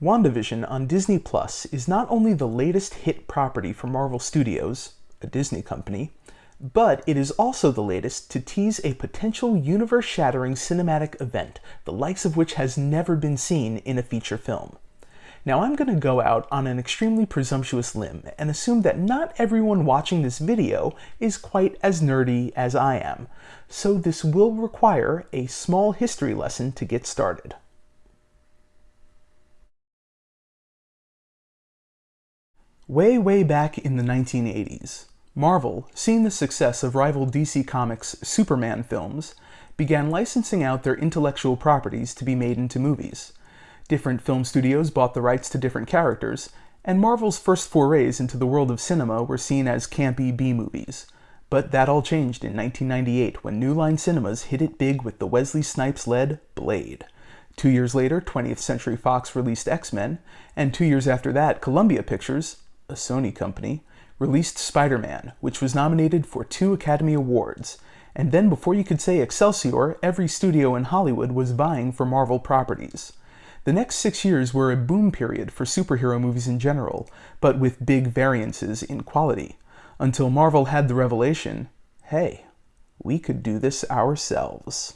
WandaVision on Disney Plus is not only the latest hit property for Marvel Studios, a Disney company, but it is also the latest to tease a potential universe-shattering cinematic event, the likes of which has never been seen in a feature film. Now I'm going to go out on an extremely presumptuous limb and assume that not everyone watching this video is quite as nerdy as I am, so this will require a small history lesson to get started. Way back in the 1980s, Marvel, seeing the success of rival DC Comics' Superman films, began licensing out their intellectual properties to be made into movies. Different film studios bought the rights to different characters, and Marvel's first forays into the world of cinema were seen as campy B-movies. But that all changed in 1998 when New Line Cinemas hit it big with the Wesley Snipes-led Blade. 2 years later, 20th Century Fox released X-Men, and 2 years after that, Columbia Pictures, a Sony company, released Spider-Man, which was nominated for 2 Academy Awards. And then before you could say Excelsior, every studio in Hollywood was vying for Marvel properties. The next 6 years were a boom period for superhero movies in general, but with big variances in quality, until Marvel had the revelation, hey, we could do this ourselves.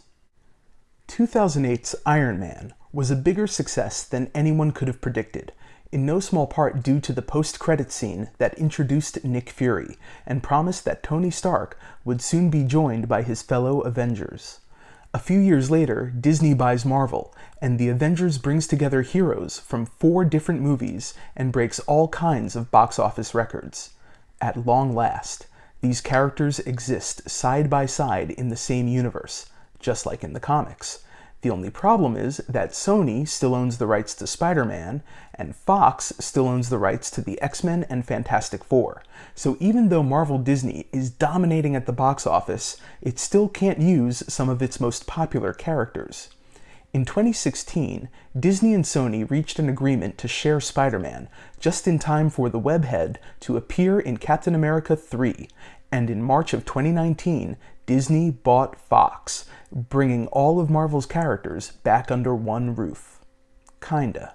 2008's Iron Man was a bigger success than anyone could have predicted, in no small part due to the post-credits scene that introduced Nick Fury and promised that Tony Stark would soon be joined by his fellow Avengers. A few years later, Disney buys Marvel, and the Avengers brings together heroes from 4 different movies and breaks all kinds of box office records. At long last, these characters exist side by side in the same universe, just like in the comics. The only problem is that Sony still owns the rights to Spider-Man, and Fox still owns the rights to the X-Men and Fantastic Four. So even though Marvel Disney is dominating at the box office, it still can't use some of its most popular characters. In 2016, Disney and Sony reached an agreement to share Spider-Man, just in time for the webhead to appear in Captain America 3, and in March of 2019, Disney bought Fox, bringing all of Marvel's characters back under one roof. Kinda.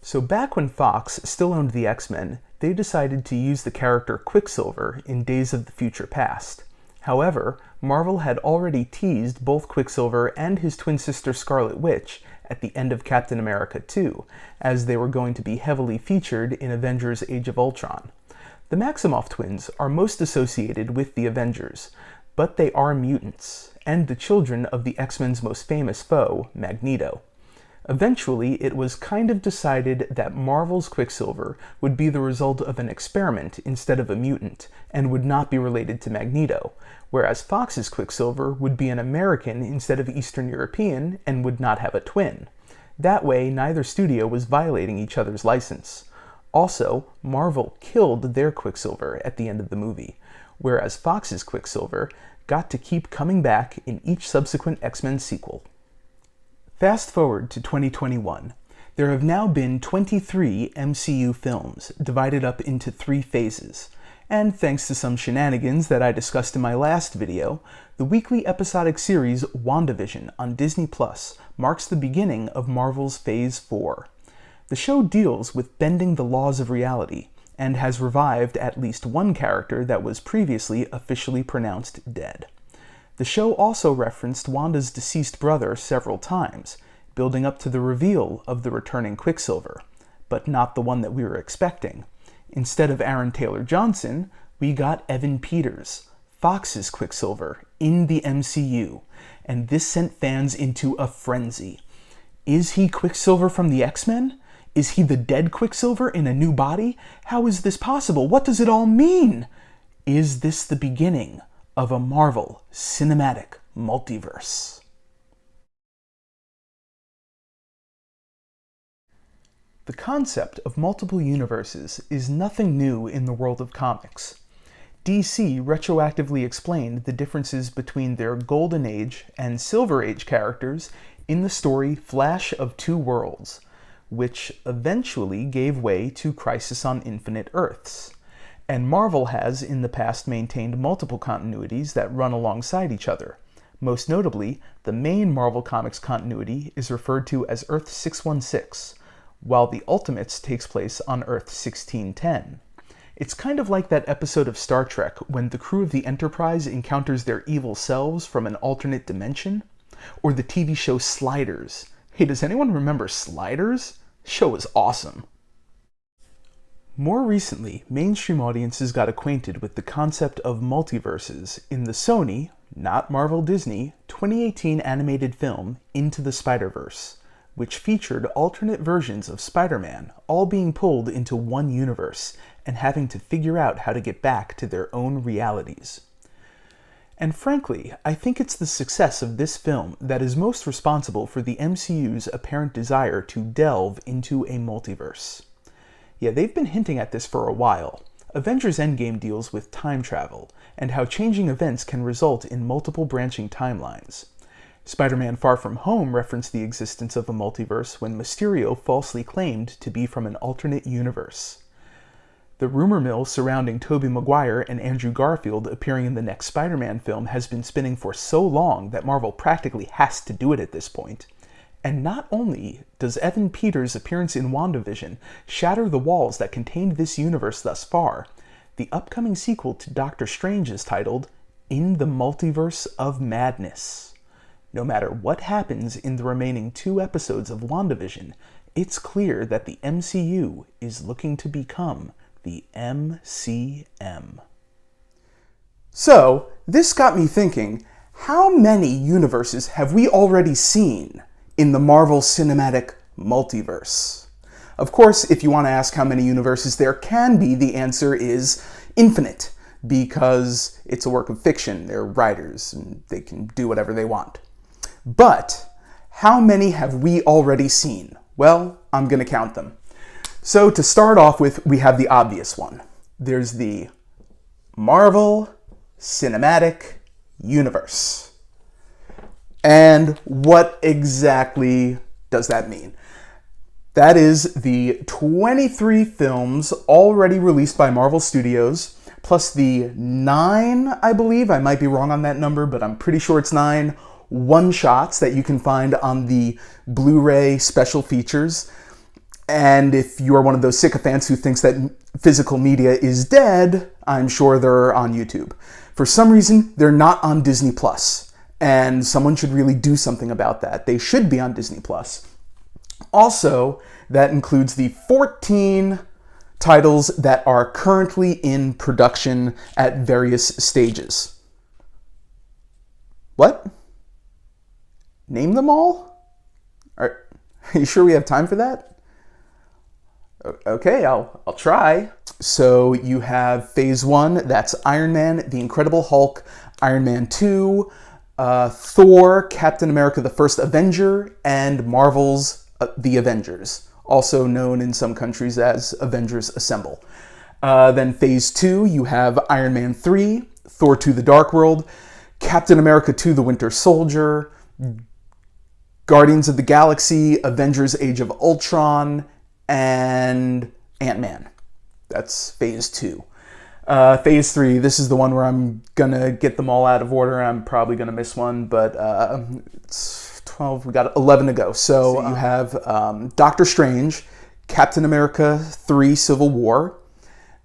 So back when Fox still owned the X-Men, they decided to use the character Quicksilver in Days of the Future Past. However, Marvel had already teased both Quicksilver and his twin sister Scarlet Witch at the end of Captain America 2, as they were going to be heavily featured in Avengers Age of Ultron. The Maximoff twins are most associated with the Avengers, but they are mutants, and the children of the X-Men's most famous foe, Magneto. Eventually, it was kind of decided that Marvel's Quicksilver would be the result of an experiment instead of a mutant, and would not be related to Magneto, whereas Fox's Quicksilver would be an American instead of Eastern European, and would not have a twin. That way, neither studio was violating each other's license. Also, Marvel killed their Quicksilver at the end of the movie, whereas Fox's Quicksilver got to keep coming back in each subsequent X-Men sequel. Fast forward to 2021. There have now been 23 MCU films, divided up into 3 phases. And thanks to some shenanigans that I discussed in my last video, the weekly episodic series WandaVision on Disney Plus marks the beginning of Marvel's Phase 4. The show deals with bending the laws of reality, and has revived at least one character that was previously officially pronounced dead. The show also referenced Wanda's deceased brother several times, building up to the reveal of the returning Quicksilver, but not the one that we were expecting. Instead of Aaron Taylor Johnson, we got Evan Peters, Fox's Quicksilver, in the MCU, and this sent fans into a frenzy. Is he Quicksilver from the X-Men? Is he the dead Quicksilver in a new body? How is this possible? What does it all mean? Is this the beginning of a Marvel cinematic multiverse? The concept of multiple universes is nothing new in the world of comics. DC retroactively explained the differences between their Golden Age and Silver Age characters in the story Flash of Two Worlds, which eventually gave way to Crisis on Infinite Earths. And Marvel has in the past maintained multiple continuities that run alongside each other. Most notably, the main Marvel Comics continuity is referred to as Earth 616, while the Ultimates takes place on Earth 1610. It's kind of like that episode of Star Trek when the crew of the Enterprise encounters their evil selves from an alternate dimension, or the TV show Sliders. Hey, does anyone remember Sliders? The show was awesome. More recently, mainstream audiences got acquainted with the concept of multiverses in the Sony, not Marvel Disney, 2018 animated film Into the Spider-Verse, which featured alternate versions of Spider-Man all being pulled into one universe and having to figure out how to get back to their own realities. And frankly, I think it's the success of this film that is most responsible for the MCU's apparent desire to delve into a multiverse. Yeah, they've been hinting at this for a while. Avengers Endgame deals with time travel, and how changing events can result in multiple branching timelines. Spider-Man Far From Home referenced the existence of a multiverse when Mysterio falsely claimed to be from an alternate universe. The rumor mill surrounding Tobey Maguire and Andrew Garfield appearing in the next Spider-Man film has been spinning for so long that Marvel practically has to do it at this point. And not only does Evan Peters' appearance in WandaVision shatter the walls that contained this universe thus far, the upcoming sequel to Doctor Strange is titled In the Multiverse of Madness. No matter what happens in the remaining 2 episodes of WandaVision, it's clear that the MCU is looking to become the MCM. So, this got me thinking, how many universes have we already seen in the Marvel Cinematic Multiverse? Of course, if you want to ask how many universes there can be, the answer is infinite, because it's a work of fiction. They're writers, and they can do whatever they want. But how many have we already seen? Well, I'm going to count them. So to start off with, we have the obvious one. There's the Marvel Cinematic Universe. And what exactly does that mean? That is the 23 films already released by Marvel Studios, plus the 9, I believe, I might be wrong on that number, but I'm pretty sure it's 9, one-shots that you can find on the Blu-ray special features. And if you are one of those sycophants who thinks that physical media is dead, I'm sure they're on YouTube. For some reason, they're not on Disney+. And someone should really do something about that. They should be on Disney+. Also, that includes the 14 titles that are currently in production at various stages. What? Name them all? Are you sure we have time for that? Okay, I'll try. So you have Phase 1, that's Iron Man, The Incredible Hulk, Iron Man 2, Thor, Captain America the First Avenger, and Marvel's The Avengers, also known in some countries as Avengers Assemble. Then Phase 2, you have Iron Man 3, Thor 2 The Dark World, Captain America 2 The Winter Soldier, Guardians of the Galaxy, Avengers Age of Ultron, and Ant-Man. That's Phase 2. Phase 3, this is the one where I'm gonna get them all out of order. I'm probably gonna miss one, but it's 12, we got 11 to go. So you have Doctor Strange, Captain America 3 Civil War,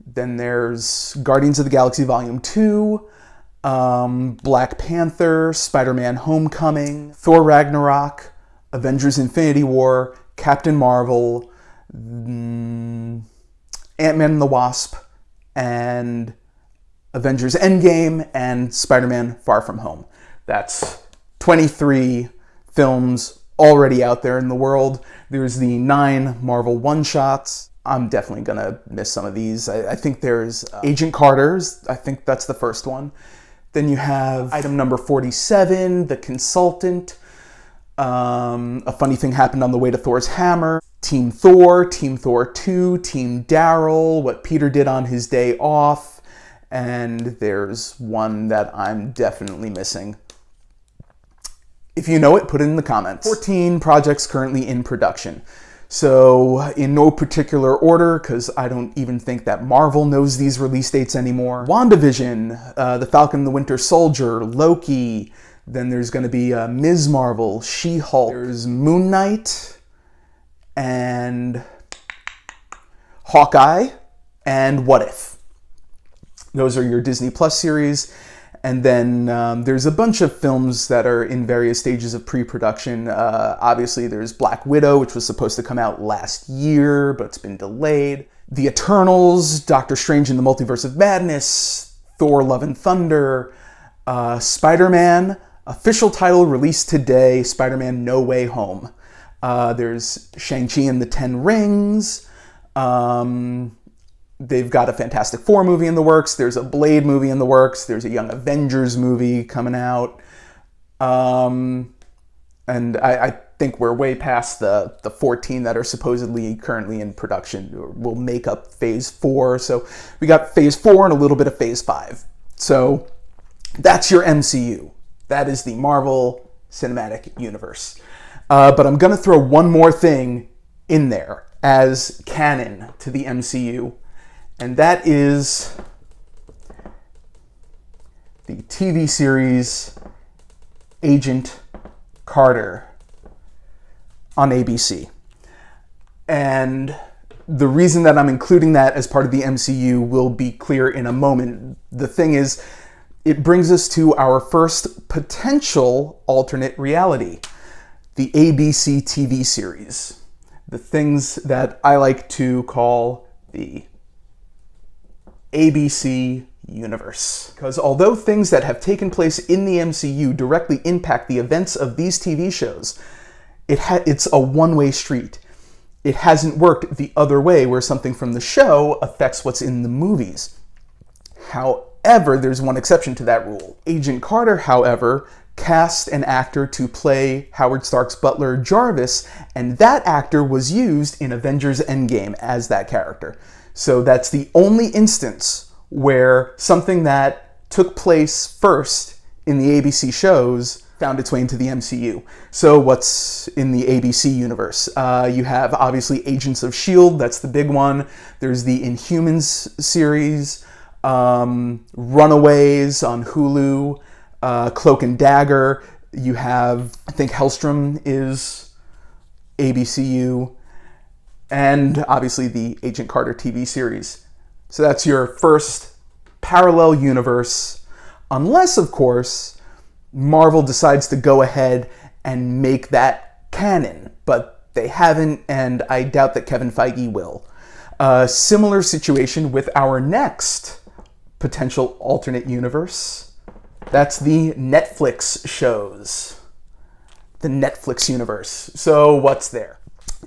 then there's Guardians of the Galaxy Volume 2, Black Panther, Spider-Man Homecoming, Thor Ragnarok, Avengers Infinity War, Captain Marvel, Ant-Man and the Wasp, and Avengers Endgame, and Spider-Man Far From Home. That's 23 films already out there in the world. There's the 9 Marvel one-shots. I'm definitely gonna miss some of these. I think there's Agent Carter's. I think that's the first one. Then you have item number 47, The Consultant. A Funny Thing Happened on the Way to Thor's Hammer. Team Thor 2, Team Daryl, What Peter Did on His Day Off, and there's one that I'm definitely missing. If you know it, put it in the comments. 14 projects currently in production. So, in no particular order, because I don't even think that Marvel knows these release dates anymore. WandaVision, The Falcon and the Winter Soldier, Loki, Then there's going to be Ms. Marvel, She-Hulk, there's Moon Knight, and Hawkeye, and What If. Those are your Disney Plus series. And then there's a bunch of films that are in various stages of pre-production. Obviously, there's Black Widow, which was supposed to come out last year, but it's been delayed. The Eternals, Doctor Strange in the Multiverse of Madness, Thor: Love and Thunder, Spider-Man, official title released today, Spider-Man No Way Home. There's Shang-Chi and the Ten Rings. They've got a Fantastic Four movie in the works. There's a Blade movie in the works. There's a Young Avengers movie coming out. And I think we're way past the 14 that are supposedly currently in production. We'll make up Phase 4. So we got Phase 4 and a little bit of Phase 5. So that's your MCU. That is the Marvel Cinematic Universe. But I'm going to throw one more thing in there as canon to the MCU. And that is the TV series Agent Carter on ABC. And the reason that I'm including that as part of the MCU will be clear in a moment. The thing is, it brings us to our first potential alternate reality, the ABC TV series. The things that I like to call the ABC universe. Because although things that have taken place in the MCU directly impact the events of these TV shows, it's a one-way street. It hasn't worked the other way, where something from the show affects what's in the movies. However, there's one exception to that rule. Agent Carter, however, cast an actor to play Howard Stark's butler Jarvis, and that actor was used in Avengers Endgame as that character. So that's the only instance where something that took place first in the ABC shows found its way into the MCU. So what's in the ABC universe? You have, obviously, Agents of S.H.I.E.L.D., that's the big one. There's the Inhumans series, Runaways on Hulu, Cloak and Dagger. You have, I think Hellstrom is ABCU, and obviously the Agent Carter TV series. So that's your first parallel universe, unless, of course, Marvel decides to go ahead and make that canon, but they haven't, and I doubt that Kevin Feige will. Similar situation with our next potential alternate universe. That's the Netflix shows. The Netflix universe. So what's there?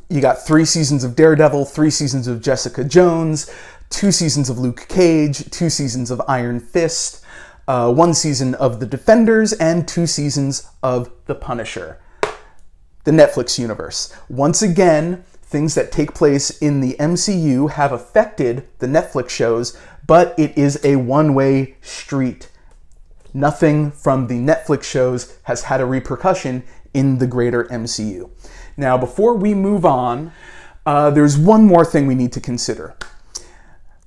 You got 3 seasons of Daredevil, 3 seasons of Jessica Jones, 2 seasons of Luke Cage, 2 seasons of Iron Fist, 1 season of The Defenders, and 2 seasons of The Punisher. The Netflix universe. Once again, things that take place in the MCU have affected the Netflix shows, but it is a one-way street. Nothing from the Netflix shows has had a repercussion in the greater MCU. Now, before we move on, there's one more thing we need to consider.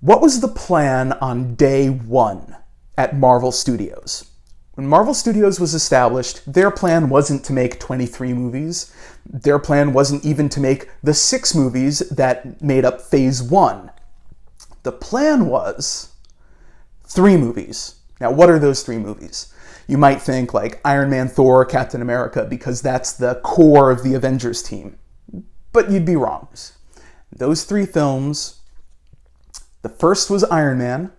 What was the plan on day one at Marvel Studios? When Marvel Studios was established, their plan wasn't to make 23 movies. Their plan wasn't even to make the 6 movies that made up Phase 1. The plan was 3 movies. Now, what are those 3 movies? You might think like Iron Man, Thor, Captain America, because that's the core of the Avengers team. But you'd be wrong. Those 3 films, the first was Iron Man.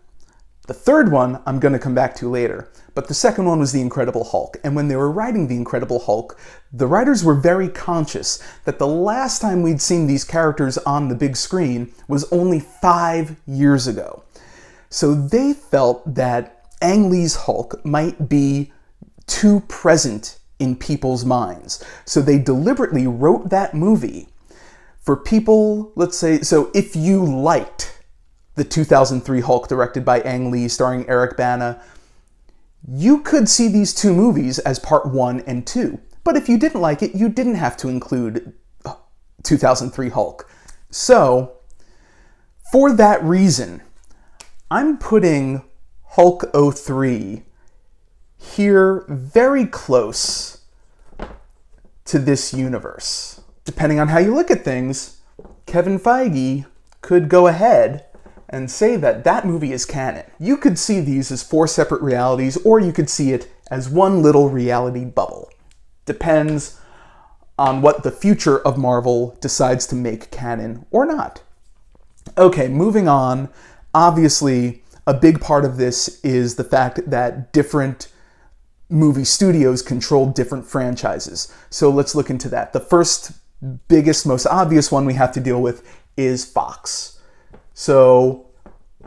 The third one I'm going to come back to later. But the second one was The Incredible Hulk. And when they were writing The Incredible Hulk, the writers were very conscious that the last time we'd seen these characters on the big screen was only 5 years ago. So they felt that Ang Lee's Hulk might be too present in people's minds. So they deliberately wrote that movie for people, let's say, so if you liked the 2003 Hulk directed by Ang Lee starring Eric Bana, you could see these 2 movies as part 1 and 2. But if you didn't like it, you didn't have to include 2003 Hulk. So, for that reason, I'm putting Hulk 03 here very close to this universe. Depending on how you look at things, Kevin Feige could go ahead and say that that movie is canon. You could see these as 4 separate realities, or you could see it as one little reality bubble. Depends on what the future of Marvel decides to make canon or not. Okay, moving on. Obviously, a big part of this is the fact that different movie studios control different franchises. So let's look into that. The first, biggest, most obvious one we have to deal with is Fox. So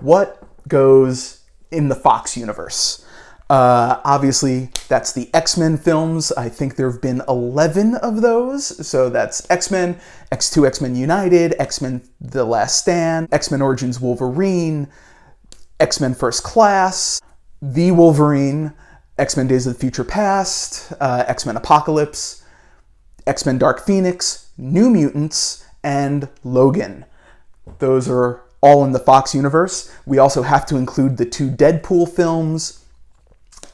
what goes in the Fox universe? Obviously, that's the X-Men films. I think there have been 11 of those. So that's X-Men, X2 X-Men United, X-Men The Last Stand, X-Men Origins Wolverine, X-Men First Class, The Wolverine, X-Men Days of the Future Past, X-Men Apocalypse, X-Men Dark Phoenix, New Mutants, and Logan. Those are all in the Fox universe. We also have to include the 2 Deadpool films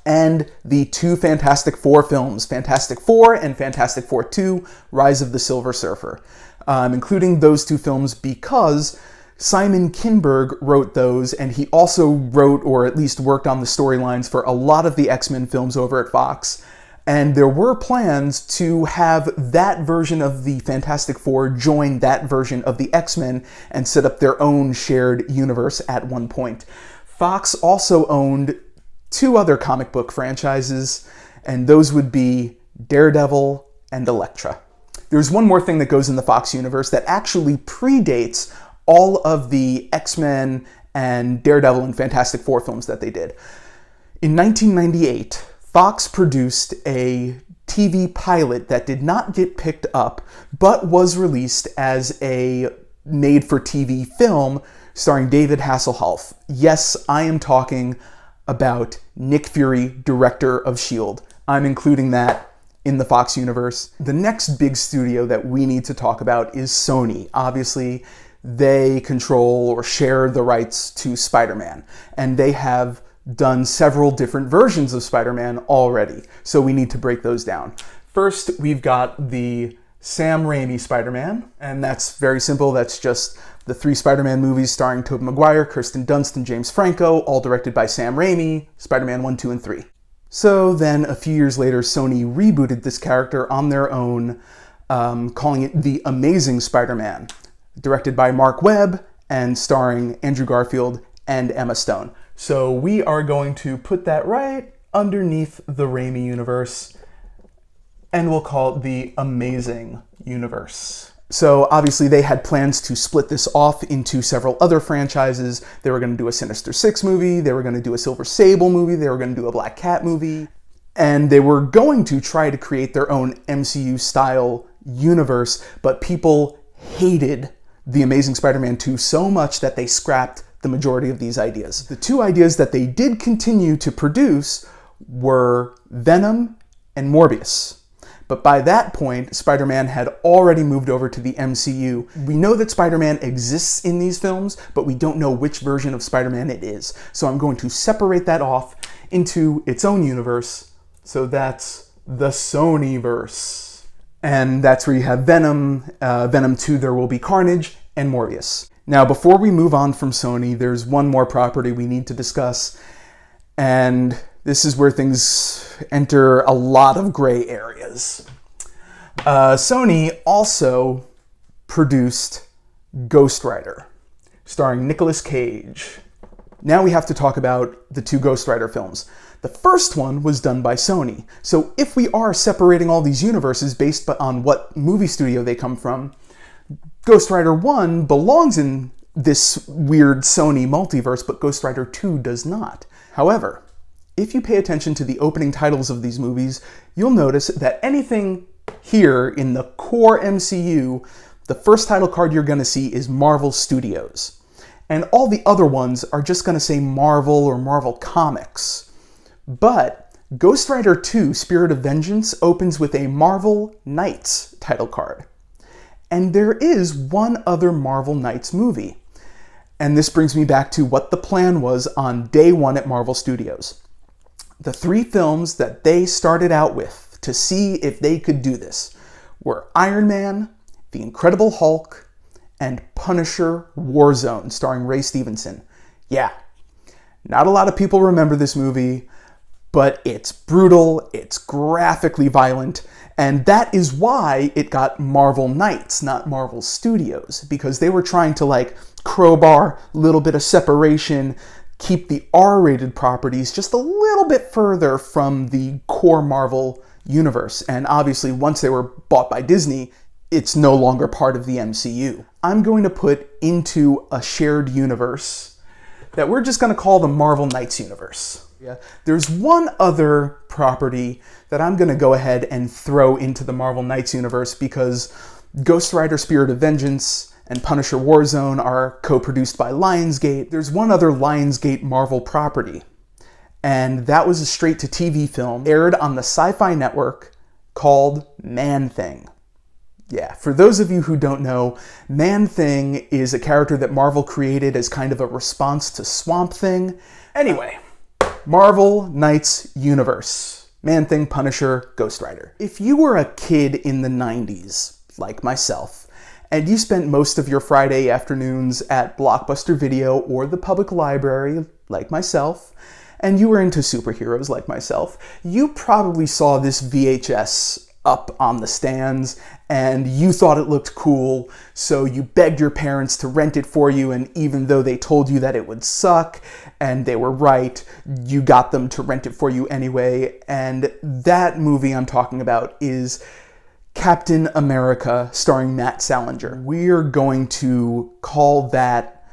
and the 2 Fantastic Four films, Fantastic Four and Fantastic Four 2, Rise of the Silver Surfer. Including those 2 films because Simon Kinberg wrote those, and he also wrote, or at least worked on the storylines for a lot of the X-Men films over at Fox. And there were plans to have that version of the Fantastic Four join that version of the X-Men and set up their own shared universe at one point. Fox also owned 2 other comic book franchises, and those would be Daredevil and Elektra. There's one more thing that goes in the Fox universe that actually predates all of the X-Men and Daredevil and Fantastic Four films that they did. In 1998, Fox produced a TV pilot that did not get picked up, but was released as a made-for-TV film starring David Hasselhoff. Yes, I am talking about Nick Fury, director of S.H.I.E.L.D. I'm including that in the Fox universe. The next big studio that we need to talk about is Sony. Obviously, they control or share the rights to Spider-Man, and they have done several different versions of Spider-Man already, so we need to break those down. First, we've got the Sam Raimi Spider-Man, and that's very simple. That's just the 3 Spider-Man movies starring Tobey Maguire, Kirsten Dunst, and James Franco, all directed by Sam Raimi, Spider-Man 1, 2, and 3. So then, a few years later, Sony rebooted this character on their own, calling it The Amazing Spider-Man, directed by Mark Webb and starring Andrew Garfield and Emma Stone. So we are going to put that right underneath the Raimi universe, and we'll call it the Amazing Universe. So obviously they had plans to split this off into several other franchises. They were going to do a Sinister Six movie, they were going to do a Silver Sable movie, they were going to do a Black Cat movie, and they were going to try to create their own MCU-style universe, but people hated The Amazing Spider-Man 2 so much that they scrapped the majority of these ideas. The 2 ideas that they did continue to produce were Venom and Morbius. But by that point, Spider-Man had already moved over to the MCU. We know that Spider-Man exists in these films, but we don't know which version of Spider-Man it is. So I'm going to separate that off into its own universe. So that's the Sonyverse. And that's where you have Venom, Venom 2, There Will Be Carnage, and Morbius. Now, before we move on from Sony, there's one more property we need to discuss, and this is where things enter a lot of gray areas. Sony also produced Ghost Rider, starring Nicolas Cage. Now we have to talk about the 2 Ghost Rider films. The first one was done by Sony, so if we are separating all these universes based on what movie studio they come from, Ghost Rider 1 belongs in this weird Sony multiverse, but Ghost Rider 2 does not. However, if you pay attention to the opening titles of these movies, you'll notice that anything here in the core MCU, the first title card you're going to see is Marvel Studios. And all the other ones are just going to say Marvel or Marvel Comics. But Ghost Rider 2 Spirit of Vengeance opens with a Marvel Knights title card. And there is one other Marvel Knights movie. And this brings me back to what the plan was on day one at Marvel Studios. The three films that they started out with to see if they could do this were Iron Man, The Incredible Hulk, and Punisher Warzone, starring Ray Stevenson. Yeah, not a lot of people remember this movie, but it's brutal, it's graphically violent, and that is why it got Marvel Knights, not Marvel Studios, because they were trying to like crowbar a little bit of separation, keep the R-rated properties just a little bit further from the core Marvel universe. And obviously, once they were bought by Disney, it's no longer part of the MCU. I'm going to put into a shared universe that we're just going to call the Marvel Knights universe. Yeah. There's one other property that I'm going to go ahead and throw into the Marvel Knights universe because Ghost Rider Spirit of Vengeance and Punisher Warzone are co-produced by Lionsgate. There's one other Lionsgate Marvel property, and that was a straight-to-TV film aired on the Sci-Fi Network called Man-Thing. Yeah, for those of you who don't know, Man-Thing is a character that Marvel created as kind of a response to Swamp Thing. Anyway, Marvel Knights Universe. Man-Thing, Punisher, Ghost Rider. If you were a kid in the 90s, like myself, and you spent most of your Friday afternoons at Blockbuster Video or the public library, like myself, and you were into superheroes like myself, you probably saw this VHS up on the stands, and you thought it looked cool, so you begged your parents to rent it for you, and even though they told you that it would suck, and they were right, you got them to rent it for you anyway. And that movie I'm talking about is Captain America, starring Matt Salinger. We're going to call that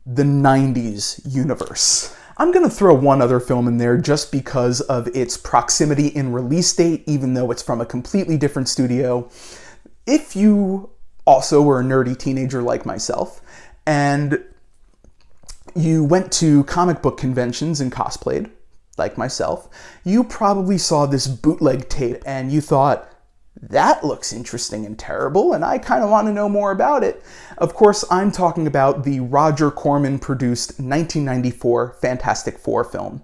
the 90s universe. I'm going to throw one other film in there just because of its proximity in release date, even though it's from a completely different studio. If you also were a nerdy teenager like myself, and you went to comic book conventions and cosplayed, like myself, you probably saw this bootleg tape and you thought, that looks interesting and terrible, and I kind of want to know more about it. Of course, I'm talking about the Roger Corman-produced 1994 Fantastic Four film,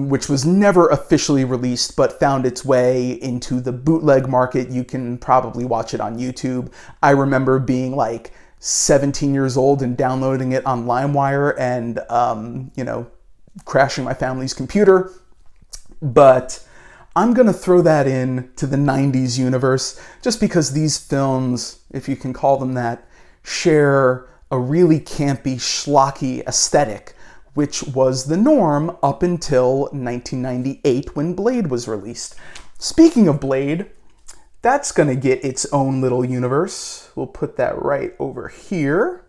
which was never officially released, but found its way into the bootleg market. You can probably watch it on YouTube. I remember being like 17 years old and downloading it on LimeWire and, crashing my family's computer. But I'm going to throw that in to the 90s universe just because these films, if you can call them that, share a really campy, schlocky aesthetic, which was the norm up until 1998 when Blade was released. Speaking of Blade, that's going to get its own little universe. We'll put that right over here.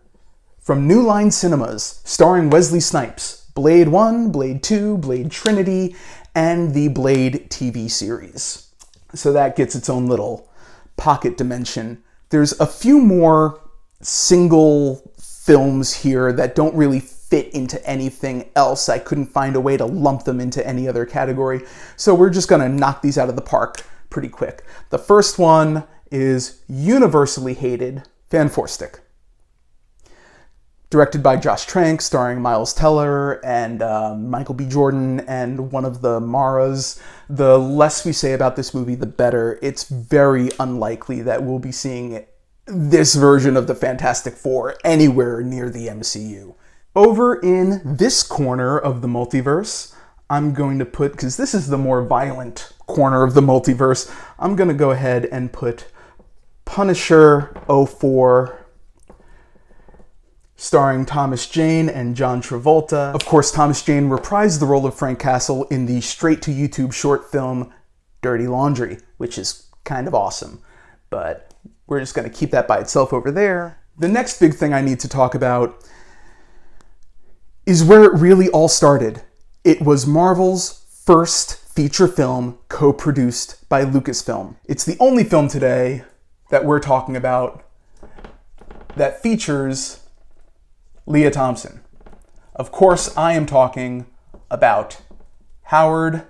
From New Line Cinemas, starring Wesley Snipes, Blade 1, Blade 2, Blade Trinity, and the Blade TV series. So that gets its own little pocket dimension. There's a few more single films here that don't really fit into anything else. I couldn't find a way to lump them into any other category, so we're just gonna knock these out of the park pretty quick. The first one is universally hated, Fan Four Stick. Directed by Josh Trank, starring Miles Teller and Michael B. Jordan and one of the Maras. The less we say about this movie, the better. It's very unlikely that we'll be seeing this version of the Fantastic Four anywhere near the MCU. Over in this corner of the multiverse, I'm going to put, because this is the more violent corner of the multiverse, I'm going to go ahead and put Punisher 04, starring Thomas Jane and John Travolta. Of course, Thomas Jane reprised the role of Frank Castle in the straight-to-YouTube short film Dirty Laundry, which is kind of awesome, but we're just going to keep that by itself over there. The next big thing I need to talk about is where it really all started. It was Marvel's first feature film co-produced by Lucasfilm. It's the only film today that we're talking about that features Leah Thompson. Of course, I am talking about Howard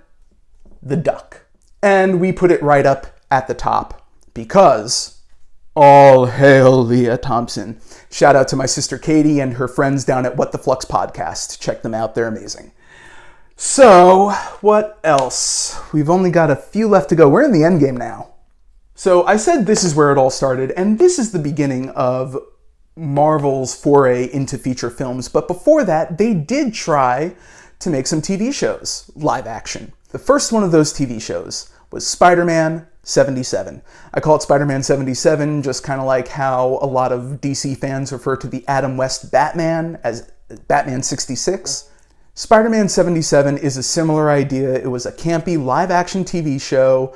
the Duck. And we put it right up at the top because all hail Leah Thompson. Shout out to my sister Katie and her friends down at What the Flux podcast. Check them out, they're amazing. So, what else? We've only got a few left to go. We're in the end game now. So I said this is where it all started, and this is the beginning of Marvel's foray into feature films. But before that, they did try to make some TV shows, live action. The first one of those TV shows was Spider-Man 77. I call it Spider-Man 77 just kind of like how a lot of DC fans refer to the Adam West Batman as Batman 66. Spider-Man 77 is a similar idea. It was a campy live-action TV show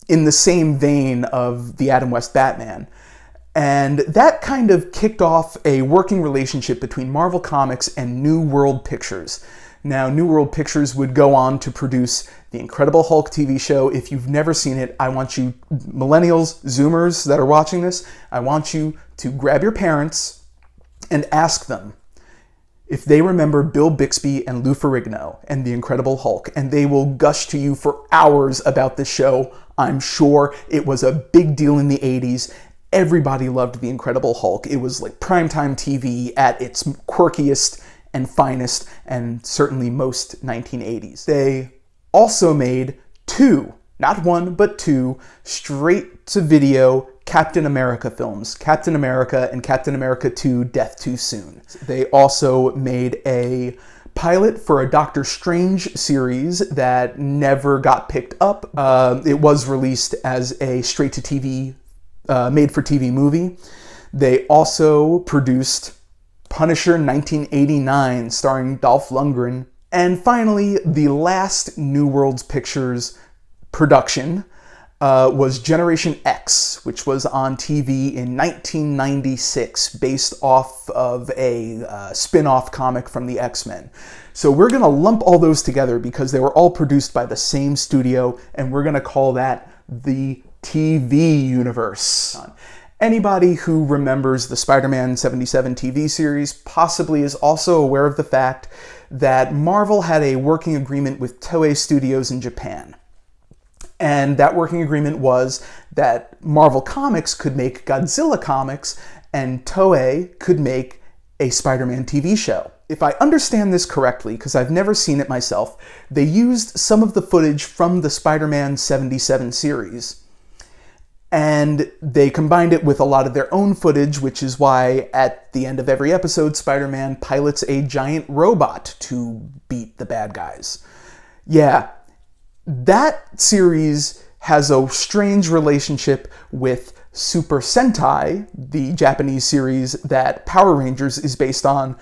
in the same vein of the Adam West Batman. And that kind of kicked off a working relationship between Marvel Comics and New World Pictures. Now, New World Pictures would go on to produce the Incredible Hulk TV show. If you've never seen it, I want you, millennials, Zoomers that are watching this, I want you to grab your parents and ask them if they remember Bill Bixby and Lou Ferrigno and the Incredible Hulk, and they will gush to you for hours about this show. I'm sure it was a big deal in the 80s. Everybody loved the Incredible Hulk. It was like primetime TV at its quirkiest and finest, and certainly most 1980s. They also made two, not one, but two, straight-to-video Captain America films, Captain America and Captain America 2, Death Too Soon. They also made a pilot for a Doctor Strange series that never got picked up. It was released as a straight-to-TV, made-for-TV movie. They also produced Punisher 1989, starring Dolph Lundgren. And finally, the last New World Pictures production was Generation X, which was on TV in 1996, based off of a spin-off comic from the X-Men. So we're going to lump all those together because they were all produced by the same studio, and we're going to call that the TV universe. Anybody who remembers the Spider-Man 77 TV series possibly is also aware of the fact that Marvel had a working agreement with Toei Studios in Japan. And that working agreement was that Marvel Comics could make Godzilla comics and Toei could make a Spider-Man TV show. If I understand this correctly, because I've never seen it myself, they used some of the footage from the Spider-Man 77 series, and they combined it with a lot of their own footage, which is why at the end of every episode, Spider-Man pilots a giant robot to beat the bad guys. Yeah, that series has a strange relationship with Super Sentai, the Japanese series that Power Rangers is based on,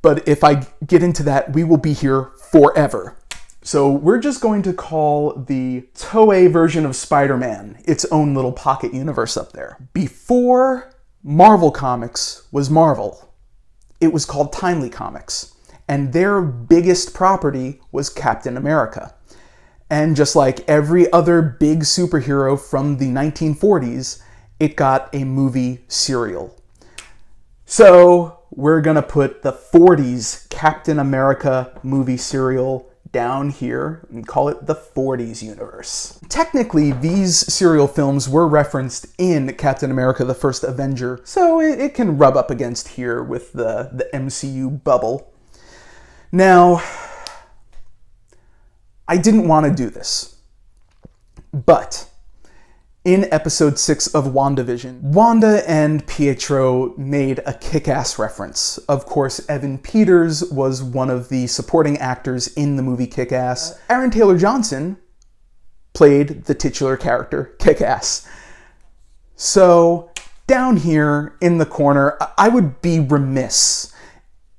but if I get into that, we will be here forever. So we're just going to call the Toei version of Spider-Man its own little pocket universe up there. Before Marvel Comics was Marvel, it was called Timely Comics, and their biggest property was Captain America. And just like every other big superhero from the 1940s, it got a movie serial. So we're gonna put the 40s Captain America movie serial down here and call it the 40s universe. Technically, these serial films were referenced in Captain America: The First Avenger, so it can rub up against here with the MCU bubble. Now, I didn't want to do this, but in episode 6 of WandaVision, Wanda and Pietro made a kick-ass reference. Of course, Evan Peters was one of the supporting actors in the movie Kick-Ass. Aaron Taylor Johnson played the titular character, Kick-Ass. So, down here in the corner, I would be remiss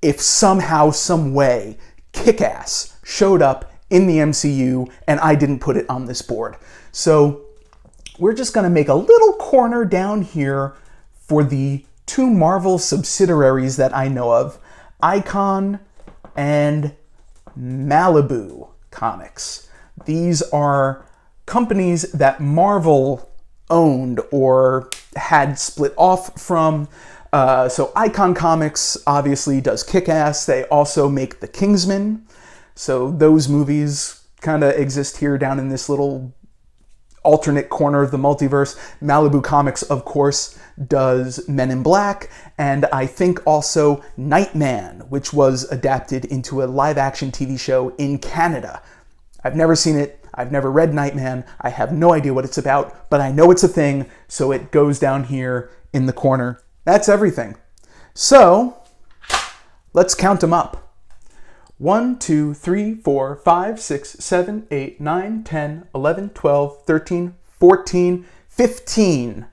if somehow, some way, Kick-Ass showed up in the MCU and I didn't put it on this board. So, we're just going to make a little corner down here for the two Marvel subsidiaries that I know of, Icon and Malibu Comics. These are companies that Marvel owned or had split off from. So Icon Comics obviously does Kick-Ass. They also make The Kingsman. So those movies kind of exist here down in this little alternate corner of the multiverse. Malibu Comics, of course, does Men in Black, and I think also Nightman, which was adapted into a live-action TV show in Canada. I've never seen it. I've never read Nightman. I have no idea what it's about, but I know it's a thing, so it goes down here in the corner. That's everything. So, let's count them up. 1, 2, 3, 4, 5, 6, 7, 8, 9, 10, 11, 12, 13, 14, 15.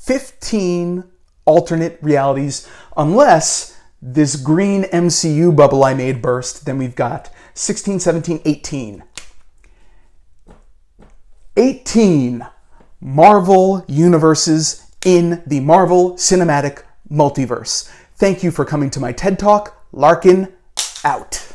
15 alternate realities, unless this green MCU bubble I made burst. Then we've got 16, 17, 18. 18 Marvel universes in the Marvel Cinematic Multiverse. Thank you for coming to my TED Talk. Larkin out.